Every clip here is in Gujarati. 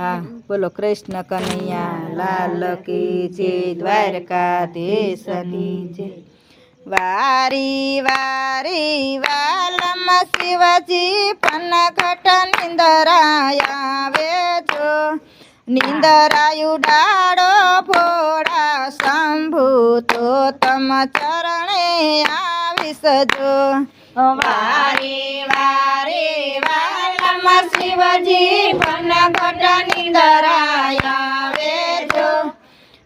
હા બોલો કૃષ્ણ કનૈયા લાલ કી જય દ્વારકાધીશની જય વારી વારી વાલમ શિવજી પનઘટ નિંદરાયા વેજો નિંદરાયુ ડાળો ફોડા શંભુ તો તમ ચરણે આવીશજો વારી વારી વાલમ શિવજી પનઘટ નિંદરાયા વેજો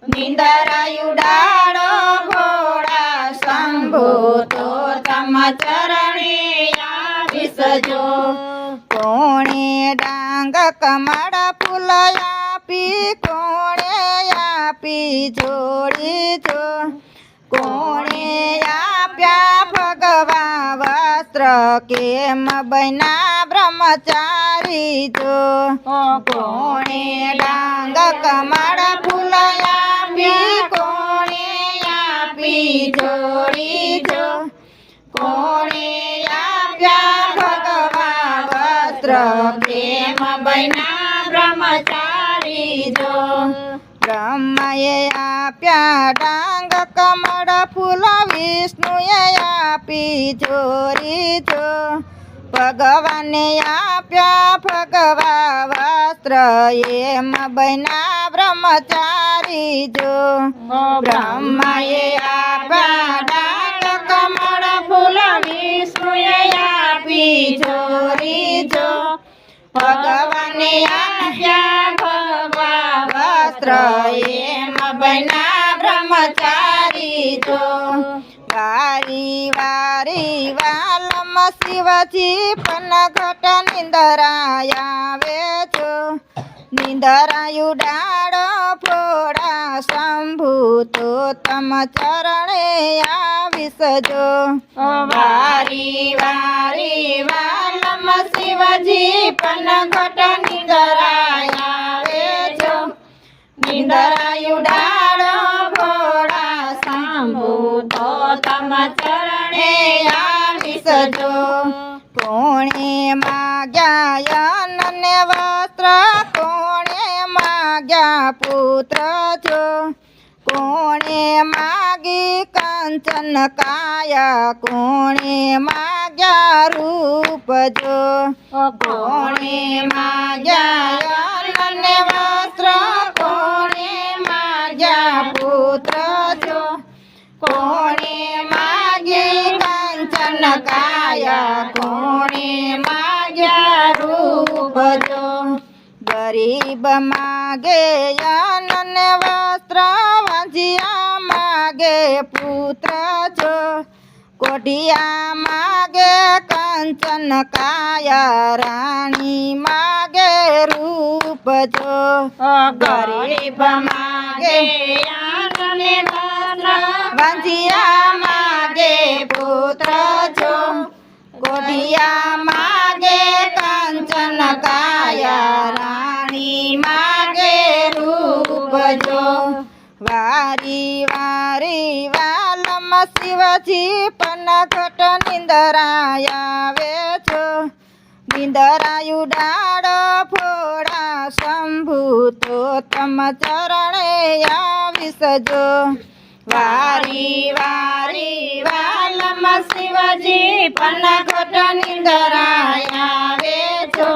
નિંદરાયુ ડાળો ફોડા શંભુ તો તમ ચરણે આવીશજો કોણે ડાંગ કમળ ફૂલ આપી કોણે આપી જોડી જો કોણે આપ્યા ભગવા વસ્ત્ર કેમ બન્યા બ્રહ્મચારી જો કોણે ડાંગ કમળ ફૂલ આપી કોણે આપી જોડી જો કોણે આપ્યા ભગવા વસ્ત્ર કેમ બન્યા બ્રહ્મચારી જો બ્રહ્માએ આપ્યા ડાંગ કમળ ફૂલ વિષ્ણુએ આપી જોરી જો ભગવાને આપ્યા ભગવા વસ્ત્ર એમ બન્યા બ્રહ્મચારી જો બ્રહ્માએ આપ્યા ડાંગ કમળ ફૂલ વિષ્ણુએ આપી જોરી જો ભગવાને આપ્યા ભગવા વસ્ત્ર એમ બન્યા બ્રહ્મચારી જો વારી વારી વાલમ શિવજી પનઘટ નિંદરાયા વેજો નિંદરાયુ ડાળો ફોડા શંભુ તો તમ ચરણે આવીશજો વારી વારી વાલમ શિવજી પનઘટ નિંદરાયા વેજો નિંદરાયુ ડાળો ફોડા શંભુ તો તમ ચરણે આવીશજો કોણે માગ્યા અન્ન વસ્ત્ર કોણે માગ્યા પુત્ર જો કોણે માગી કંચન કાયા કોણે માગ્યા રૂપ જો કોણે માગ્યા અન્ન વસ્ત્ર કોણે માગ્યા પુત્ર જો કોણે માગી કંચન કાયા કોણે માગ્યા રૂપ જો ગરીબ માગે અન્ન વસ્ત્ર વાંજિયા માગે પુત્ર જો કોઢિયા માગે કંચન કાયા રાણી માગે રૂપ જો ગરીબ માગે અન્ન વસ્ત્ર વાંજિયા માગે પુત્ર જો કોઢિયા માગે કંચન કાયા રાણી માગે રૂપ જો વારી વારી વાલમ શિવજી પનઘટ નિંદરાયા વેજો નિંદરાયુ ડાળો ફોડા શંભુ તો તમ ચરણે આવીશજો વારી વારી વાલમ શિવજી પનઘટ નિંદરાયા વેજો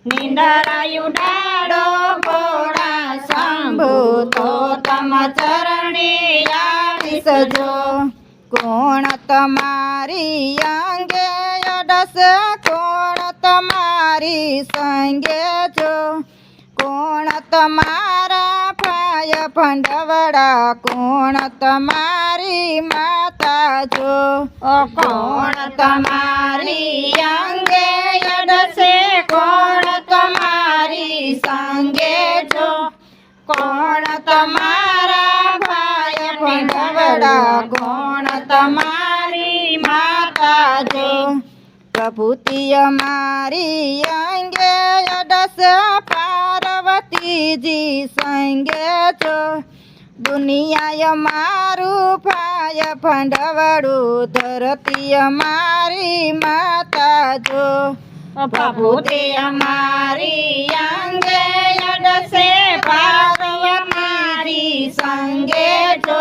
નિંદરાયુ ડાળો ફોડા શંભુ તો તમ ચરણે આવીશજો કોણ તમારી અંગે અડશે કોણ તમારી સંગે જો કોણ તમારા ભાય ભંડવડા કોણ તમારી માતા જો કોણ તમારી અંગે અડશે કોણ તમારી સંગે જો કોણ તમારા ભાય ભંડવડા કોણ તમારી માતા જો પ્રભુતિ અમારી અંગે અડશે પાર્વતીજી સંગે જો દુનિયા અમારું ભાય ભંડવડું ધરતી અમારી માતા જો પ્રભુ તે અમારી અંગે સંગે છો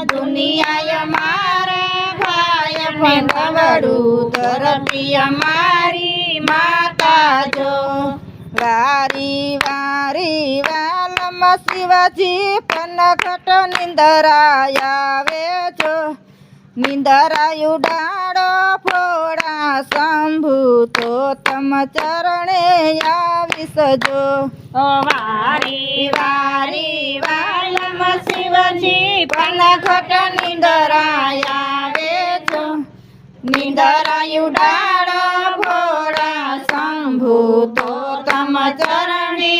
દુનિયાએ મારે ભાઈ પણ ગવડું ધરતી અમારી માતા જો વારી વારી વાલમ શિવજી પનઘટ નિંદરા આવે છો નિંદરા ઉડાડો ફોડા શંભુ તો તમ ચરણે આવીશ જો વારી વારી વાલમ શિવજી પનઘટ નિંદરા આવે છો નિંદરા ઉડાડો ફોડા શંભુ તો તમ ચરણે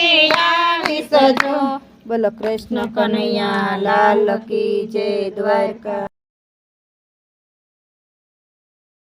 આવીશ જો બોલો કૃષ્ણ કનૈયા લાલ કી જય દ્વારકા